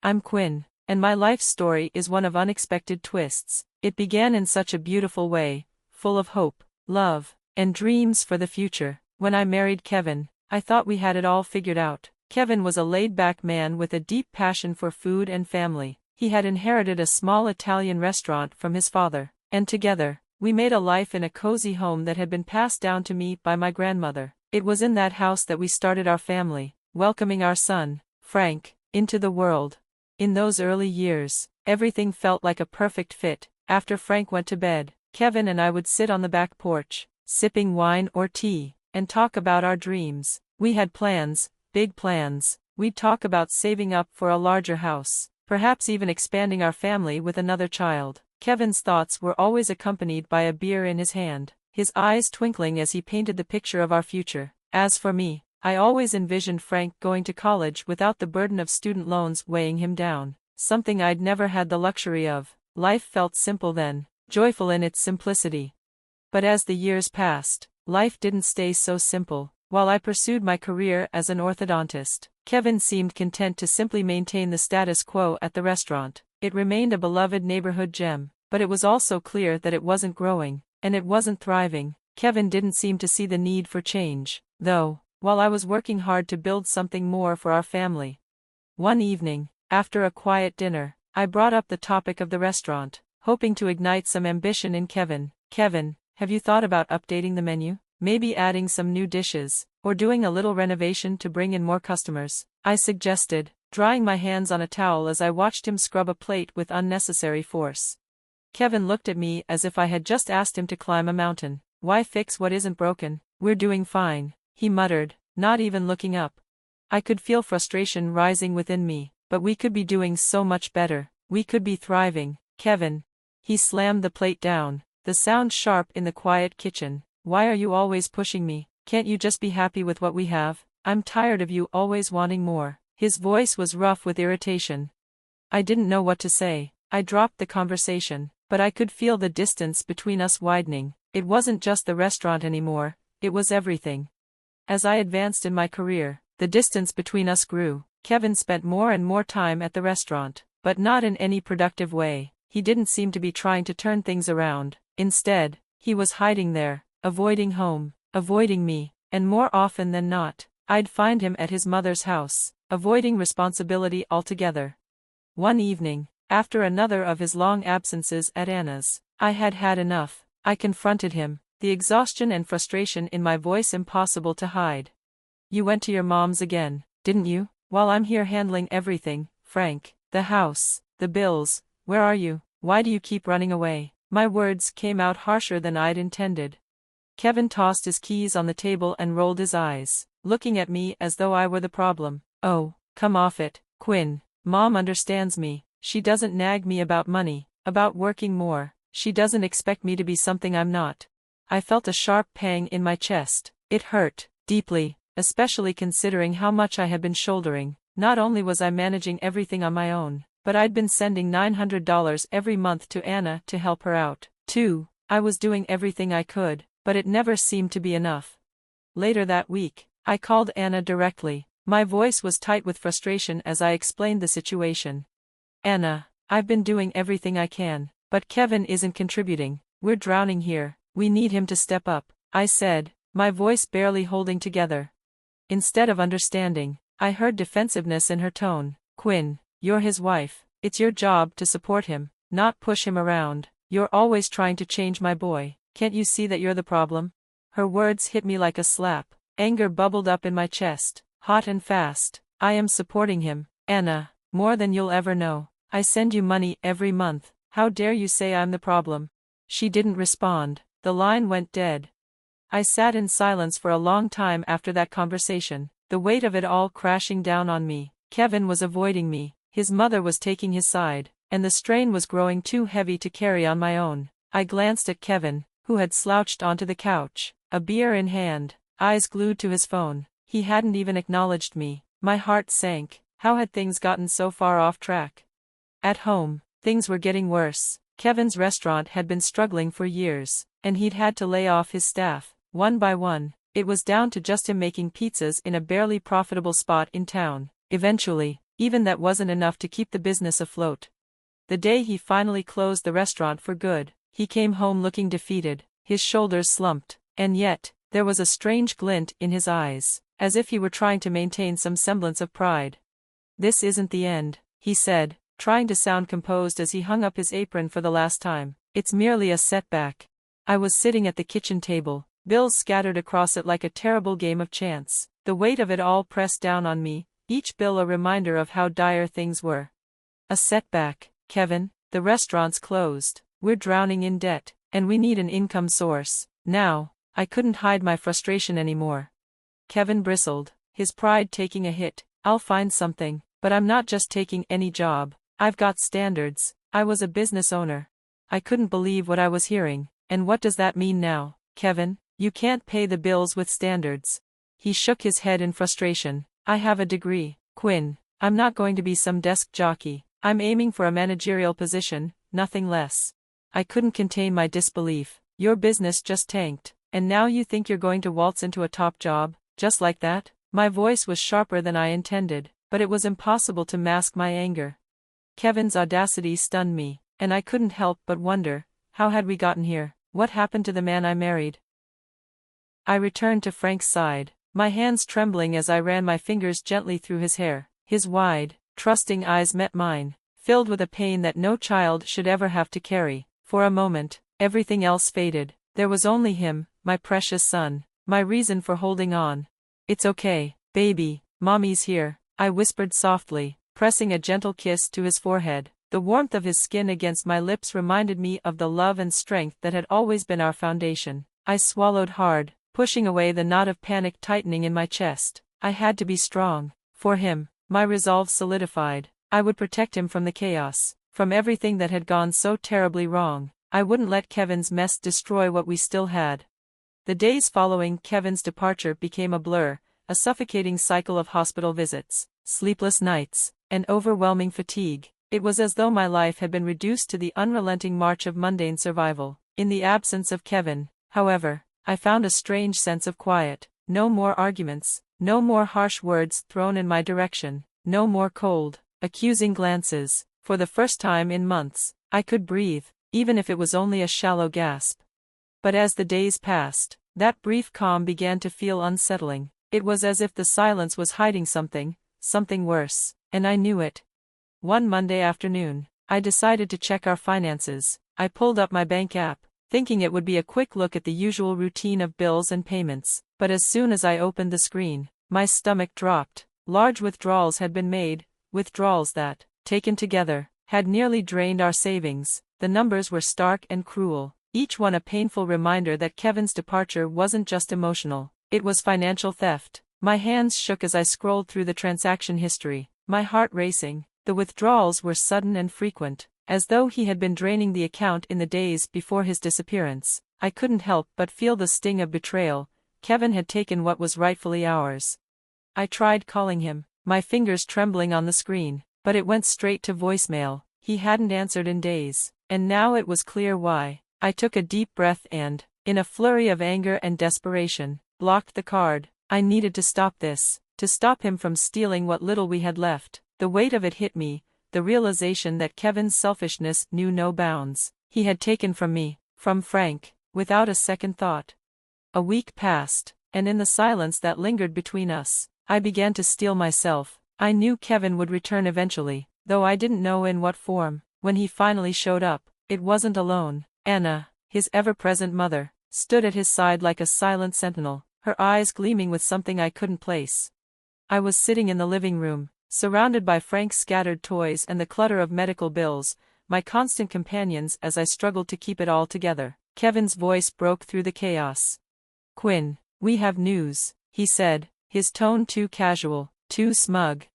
I'm Quinn, and my life story is one of unexpected twists. It began in such a beautiful way, full of hope, love, and dreams for the future. When I married Kevin, I thought we had it all figured out. Kevin was a laid-back man with a deep passion for food and family. He had inherited a small Italian restaurant from his father, and together, we made a life in a cozy home that had been passed down to me by my grandmother. It was in that house that we started our family, welcoming our son, Frank, into the world. In those early years, everything felt like a perfect fit. After Frank went to bed, Kevin and I would sit on the back porch, sipping wine or tea, and talk about our dreams. We had plans, big plans. We'd talk about saving up for a larger house, perhaps even expanding our family with another child. Kevin's thoughts were always accompanied by a beer in his hand, his eyes twinkling as he painted the picture of our future. As for me, I always envisioned Frank going to college without the burden of student loans weighing him down, something I'd never had the luxury of. Life felt simple then, joyful in its simplicity. But as the years passed, life didn't stay so simple. While I pursued my career as an orthodontist, Kevin seemed content to simply maintain the status quo at the restaurant. It remained a beloved neighborhood gem, but it was also clear that it wasn't growing, and it wasn't thriving. Kevin didn't seem to see the need for change, though, while I was working hard to build something more for our family. One evening, after a quiet dinner, I brought up the topic of the restaurant, hoping to ignite some ambition in Kevin. Kevin, have you thought about updating the menu? Maybe adding some new dishes, or doing a little renovation to bring in more customers? I suggested, drying my hands on a towel as I watched him scrub a plate with unnecessary force. Kevin looked at me as if I had just asked him to climb a mountain. Why fix what isn't broken? We're doing fine, he muttered, not even looking up. I could feel frustration rising within me, but we could be doing so much better. We could be thriving. Kevin. He slammed the plate down, the sound sharp in the quiet kitchen. Why are you always pushing me? Can't you just be happy with what we have? I'm tired of you always wanting more. His voice was rough with irritation. I didn't know what to say. I dropped the conversation, but I could feel the distance between us widening. It wasn't just the restaurant anymore, it was everything. As I advanced in my career, the distance between us grew. Kevin spent more and more time at the restaurant, but not in any productive way. He didn't seem to be trying to turn things around. Instead, he was hiding there, avoiding home, avoiding me, and more often than not, I'd find him at his mother's house, avoiding responsibility altogether. One evening, after another of his long absences at Anna's, I had had enough. I confronted him, the exhaustion and frustration in my voice impossible to hide. You went to your mom's again, didn't you? While I'm here handling everything, Frank, the house, the bills, where are you? Why do you keep running away? My words came out harsher than I'd intended. Kevin tossed his keys on the table and rolled his eyes, looking at me as though I were the problem. Oh, come off it, Quinn. Mom understands me. She doesn't nag me about money, about working more. She doesn't expect me to be something I'm not. I felt a sharp pang in my chest. It hurt, deeply, especially considering how much I had been shouldering. Not only was I managing everything on my own, but I'd been sending $900 every month to Anna to help her out, too. I was doing everything I could, but it never seemed to be enough. Later that week, I called Anna directly. My voice was tight with frustration as I explained the situation. Anna, I've been doing everything I can, but Kevin isn't contributing. We're drowning here. We need him to step up, I said, my voice barely holding together. Instead of understanding, I heard defensiveness in her tone. Quinn, you're his wife. It's your job to support him, not push him around. You're always trying to change my boy. Can't you see that you're the problem? Her words hit me like a slap. Anger bubbled up in my chest, hot and fast. I am supporting him, Anna, more than you'll ever know. I send you money every month. How dare you say I'm the problem? She didn't respond. The line went dead. I sat in silence for a long time after that conversation, the weight of it all crashing down on me. Kevin was avoiding me, his mother was taking his side, and the strain was growing too heavy to carry on my own. I glanced at Kevin, who had slouched onto the couch, a beer in hand, eyes glued to his phone. He hadn't even acknowledged me. My heart sank. How had things gotten so far off track? At home, things were getting worse. Kevin's restaurant had been struggling for years, and he'd had to lay off his staff, one by one. It was down to just him making pizzas in a barely profitable spot in town. Eventually, even that wasn't enough to keep the business afloat. The day he finally closed the restaurant for good, he came home looking defeated, his shoulders slumped, and yet, there was a strange glint in his eyes, as if he were trying to maintain some semblance of pride. "This isn't the end," he said, trying to sound composed as he hung up his apron for the last time. "It's merely a setback." I was sitting at the kitchen table, bills scattered across it like a terrible game of chance, the weight of it all pressed down on me, each bill a reminder of how dire things were. "A setback, Kevin, the restaurant's closed, we're drowning in debt, and we need an income source, now." I couldn't hide my frustration anymore. Kevin bristled, his pride taking a hit. "I'll find something, but I'm not just taking any job. I've got standards. I was a business owner." I couldn't believe what I was hearing. "And what does that mean now, Kevin? You can't pay the bills with standards." He shook his head in frustration. "I have a degree, Quinn. I'm not going to be some desk jockey. I'm aiming for a managerial position, nothing less." I couldn't contain my disbelief. "Your business just tanked, and now you think you're going to waltz into a top job, just like that?" My voice was sharper than I intended, but it was impossible to mask my anger. Kevin's audacity stunned me, and I couldn't help but wonder, how had we gotten here? What happened to the man I married? I returned to Frank's side, my hands trembling as I ran my fingers gently through his hair. His wide, trusting eyes met mine, filled with a pain that no child should ever have to carry. For a moment, everything else faded. There was only him, my precious son, my reason for holding on. "It's okay, baby, Mommy's here," I whispered softly, pressing a gentle kiss to his forehead. The warmth of his skin against my lips reminded me of the love and strength that had always been our foundation. I swallowed hard, pushing away the knot of panic tightening in my chest. I had to be strong. For him, my resolve solidified. I would protect him from the chaos, from everything that had gone so terribly wrong. I wouldn't let Kevin's mess destroy what we still had. The days following Kevin's departure became a blur, a suffocating cycle of hospital visits, sleepless nights, and overwhelming fatigue. It was as though my life had been reduced to the unrelenting march of mundane survival. In the absence of Kevin, however, I found a strange sense of quiet. No more arguments, no more harsh words thrown in my direction, no more cold, accusing glances. For the first time in months, I could breathe, even if it was only a shallow gasp. But as the days passed, that brief calm began to feel unsettling. It was as if the silence was hiding something worse, and I knew it. One Monday afternoon, I decided to check our finances. I pulled up my bank app, thinking it would be a quick look at the usual routine of bills and payments, but as soon as I opened the screen, my stomach dropped. Large withdrawals had been made, withdrawals that, taken together, had nearly drained our savings. The numbers were stark and cruel, each one a painful reminder that Kevin's departure wasn't just emotional, it was financial theft. My hands shook as I scrolled through the transaction history, my heart racing. The withdrawals were sudden and frequent, as though he had been draining the account in the days before his disappearance. I couldn't help but feel the sting of betrayal. Kevin had taken what was rightfully ours. I tried calling him, my fingers trembling on the screen, but it went straight to voicemail. He hadn't answered in days, and now it was clear why. I took a deep breath and, in a flurry of anger and desperation, blocked the card. I needed to stop this, to stop him from stealing what little we had left. The weight of it hit me, the realization that Kevin's selfishness knew no bounds. He had taken from me, from Frank, without a second thought. A week passed, and in the silence that lingered between us, I began to steel myself. I knew Kevin would return eventually, though I didn't know in what form. When he finally showed up, it wasn't alone. Anna, his ever-present mother, stood at his side like a silent sentinel, her eyes gleaming with something I couldn't place. I was sitting in the living room, surrounded by Frank's scattered toys and the clutter of medical bills, my constant companions as I struggled to keep it all together. Kevin's voice broke through the chaos. "Quinn, we have news," he said, his tone too casual, too smug.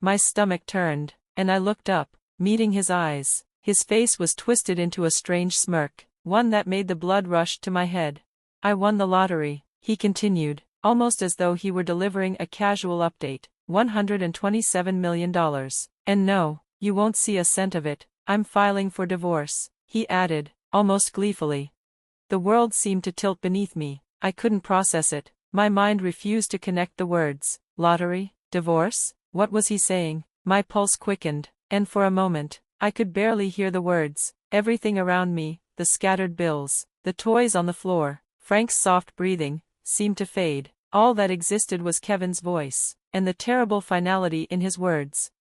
My stomach turned, and I looked up, meeting his eyes. His face was twisted into a strange smirk, one that made the blood rush to my head. "I won the lottery," he continued, almost as though he were delivering a casual update. $127 million. "And no, you won't see a cent of it. I'm filing for divorce," he added, almost gleefully. The world seemed to tilt beneath me. I couldn't process it. My mind refused to connect the words. Lottery? Divorce? What was he saying? My pulse quickened, and for a moment, I could barely hear the words. Everything around me, the scattered bills, the toys on the floor, Frank's soft breathing, seemed to fade. All that existed was Kevin's voice, and the terrible finality in his words.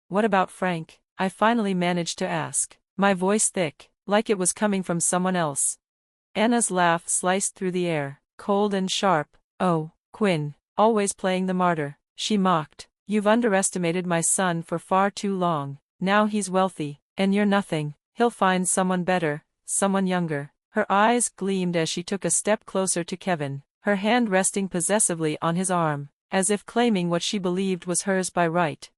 What about Frank? I finally managed to ask, my voice thick, like it was coming from someone else. Anna's laugh sliced through the air, cold and sharp. Oh, Quinn, always playing the martyr, she mocked. You've underestimated my son for far too long. Now he's wealthy, and you're nothing. He'll find someone better, someone younger. Her eyes gleamed as she took a step closer to Kevin, her hand resting possessively on his arm, as if claiming what she believed was hers by right.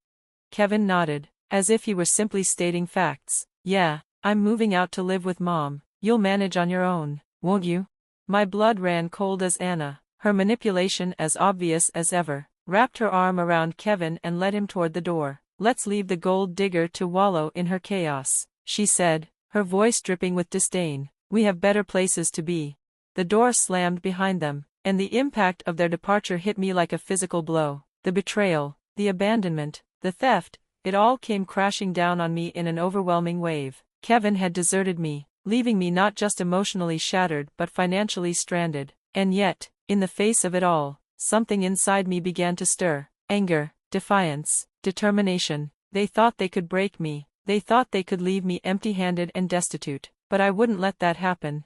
Kevin nodded, as if he were simply stating facts. Yeah, I'm moving out to live with Mom. You'll manage on your own, won't you? My blood ran cold as Anna, her manipulation as obvious as ever, wrapped her arm around Kevin and led him toward the door. Let's leave the gold digger to wallow in her chaos, she said, her voice dripping with disdain. We have better places to be. The door slammed behind them, and the impact of their departure hit me like a physical blow. The betrayal, the abandonment, the theft, it all came crashing down on me in an overwhelming wave. Kevin had deserted me, leaving me not just emotionally shattered but financially stranded. And yet, in the face of it all, something inside me began to stir. Anger, defiance, determination. They thought they could break me. They thought they could leave me empty-handed and destitute. But I wouldn't let that happen.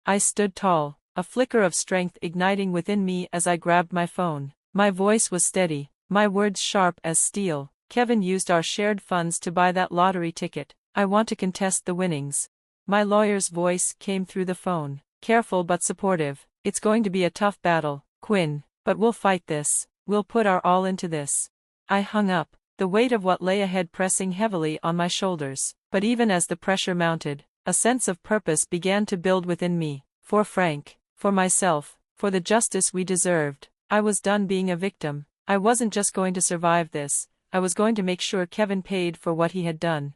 I stood tall, a flicker of strength igniting within me as I grabbed my phone. My voice was steady, my words sharp as steel. Kevin used our shared funds to buy that lottery ticket. I want to contest the winnings. My lawyer's voice came through the phone, careful but supportive. It's going to be a tough battle, Quinn, but we'll fight this. We'll put our all into this. I hung up, the weight of what lay ahead pressing heavily on my shoulders. But even as the pressure mounted, a sense of purpose began to build within me. For Frank, for myself, for the justice we deserved. I was done being a victim. I wasn't just going to survive this, I was going to make sure Kevin paid for what he had done.